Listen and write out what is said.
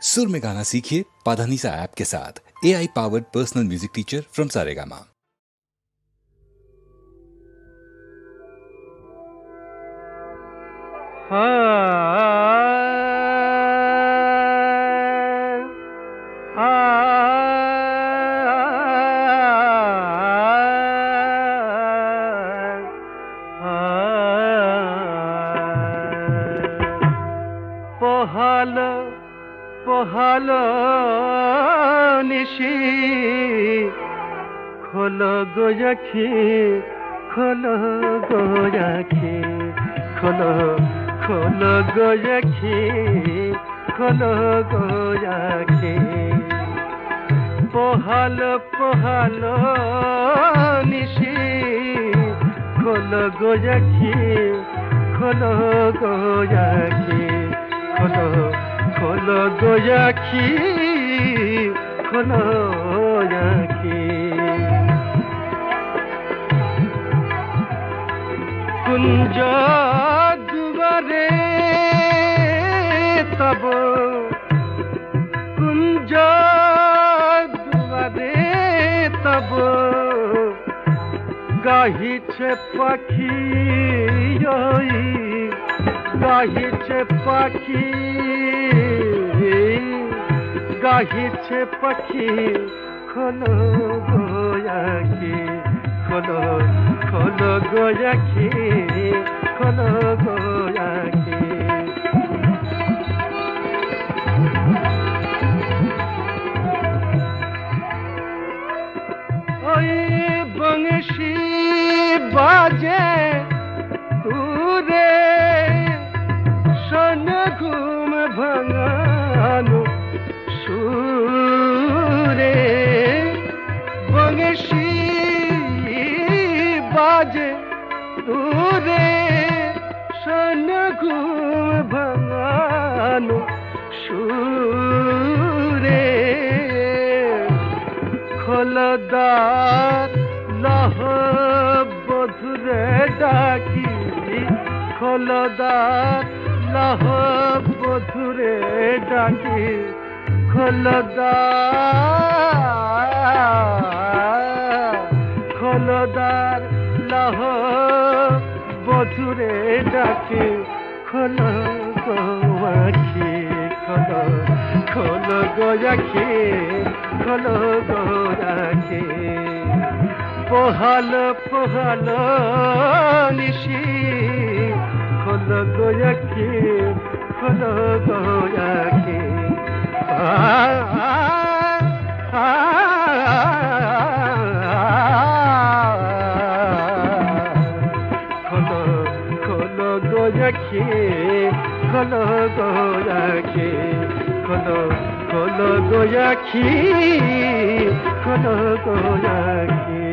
सुर में गाना सीखिए पाधानीसा ऐप के साथ। AI powered personal music teacher from Saregama. পোহালো নিশি খোলো গো আঁখি খোলো গো আঁখি খোলো খোলো গো আঁখি খোলো গো আঁখি পোহালো নিশি খোলো গো আঁখি খোলো গো আঁখি খোলো খোলো গো আঁখি খোলো আঁখি কুঞ্জ দুয়ারে তব কুঞ্জ দুয়ারে তব গাহিছে পাখি গাহিছে পাখি গাহিছে পাখি খোলো গো আঁখি খোলো খোলো গো আঁখি খোলো গো আঁখি ওই বংশী বাজে দূরে শোন ঘুম ভাঙানো সুরে বংশী বাজে দূরে শোন ঘুম ভাঙানো সুরে খোলদার লহ বধুরে ডাকি খোলদার লহ বধুরে ডাকি খোলদার লহ বধুরে ডাকি খোলো গো আঁখি খোলো খোলো গো আঁখি খোলো গো আঁখি পোহালো নিশি খোলো গো আঁখি খোলো গো আঁখি খোলো খোলো গো আঁখি খোলো গো আঁখি খোলো খোলো গো আঁখি খোলো গো আঁখি